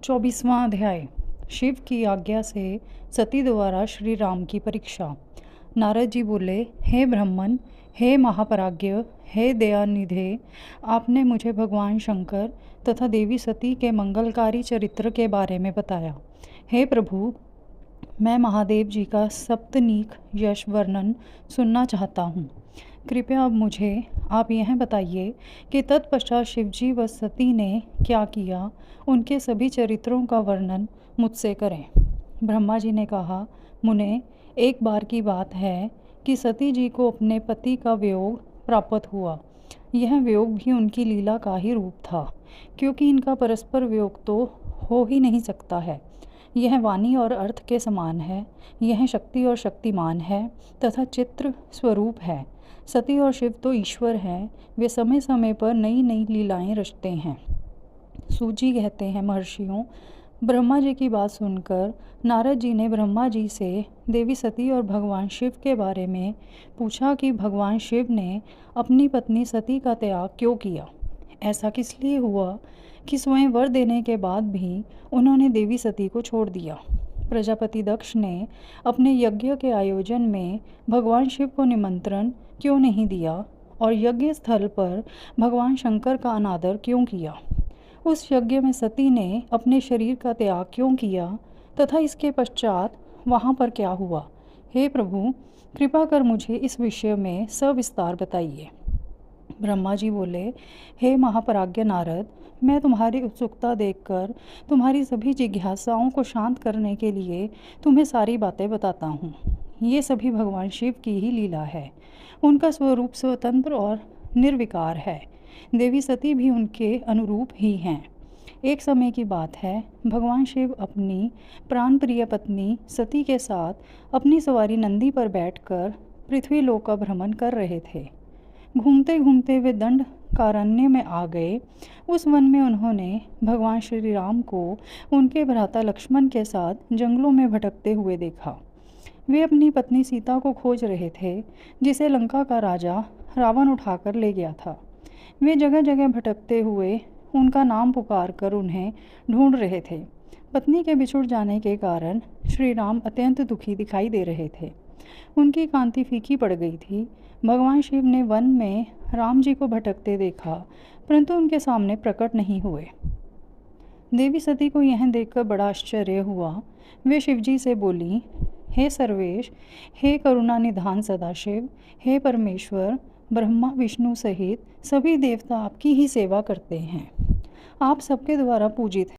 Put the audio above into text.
24वां अध्याय। शिव की आज्ञा से सती द्वारा श्री राम की परीक्षा। नारद जी बोले, हे ब्राह्मण, हे महापराज्ञ, हे दयानिधे, आपने मुझे भगवान शंकर तथा देवी सती के मंगलकारी चरित्र के बारे में बताया। हे प्रभु, मैं महादेव जी का सप्तनीक यश वर्णन सुनना चाहता हूँ। कृपया अब मुझे आप यह बताइए कि तत्पश्चात शिवजी व सती ने क्या किया, उनके सभी चरित्रों का वर्णन मुझसे करें। ब्रह्मा जी ने कहा, मुने, एक बार की बात है कि सती जी को अपने पति का वियोग प्राप्त हुआ। यह वियोग भी उनकी लीला का ही रूप था, क्योंकि इनका परस्पर वियोग तो हो ही नहीं सकता है। यह वाणी और अर्थ के समान है, यह शक्ति और शक्तिमान है तथा चित्र स्वरूप है। सती और शिव तो ईश्वर हैं, वे समय समय पर नई नई लीलाएं रचते हैं। सूजी कहते हैं, महर्षियों, ब्रह्मा जी की बात सुनकर नारद जी ने ब्रह्मा जी से देवी सती और भगवान शिव के बारे में पूछा कि भगवान शिव ने अपनी पत्नी सती का त्याग क्यों किया। ऐसा किस लिए हुआ कि स्वयं वर देने के बाद भी उन्होंने देवी सती को छोड़ दिया। प्रजापति दक्ष ने अपने यज्ञ के आयोजन में भगवान शिव को निमंत्रण क्यों नहीं दिया और यज्ञ स्थल पर भगवान शंकर का अनादर क्यों किया। उस यज्ञ में सती ने अपने शरीर का त्याग क्यों किया तथा इसके पश्चात वहाँ पर क्या हुआ। हे प्रभु, कृपा कर मुझे इस विषय में सविस्तार बताइए। ब्रह्मा जी बोले, हे महापराज्ञ नारद, मैं तुम्हारी उत्सुकता देखकर तुम्हारी सभी जिज्ञासाओं को शांत करने के लिए तुम्हें सारी बातें बताता हूँ। ये सभी भगवान शिव की ही लीला है। उनका स्वरूप स्वतंत्र और निर्विकार है। देवी सती भी उनके अनुरूप ही हैं। एक समय की बात है, भगवान शिव अपनी प्राणप्रिय पत्नी सती के साथ अपनी सवारी नंदी पर बैठकर पृथ्वी लोक का भ्रमण कर रहे थे। घूमते घूमते वे दंड कारण्य में आ गए। उस वन में उन्होंने भगवान श्री राम को उनके भ्राता लक्ष्मण के साथ जंगलों में भटकते हुए देखा। वे अपनी पत्नी सीता को खोज रहे थे, जिसे लंका का राजा रावण उठाकर ले गया था। वे जगह जगह भटकते हुए उनका नाम पुकार कर उन्हें ढूंढ रहे थे। पत्नी के बिछुड़ जाने के कारण श्री राम अत्यंत दुखी दिखाई दे रहे थे। उनकी कांति फीकी पड़ गई थी। भगवान शिव ने वन में राम जी को भटकते देखा, परंतु उनके सामने प्रकट नहीं हुए। देवी सती को यह देखकर बड़ा आश्चर्य हुआ। वे शिवजी से बोली, हे सर्वेश, हे करुणा निधान सदाशिव, हे परमेश्वर, ब्रह्मा विष्णु सहित सभी देवता आपकी ही सेवा करते हैं। आप सबके द्वारा पूजित हैं।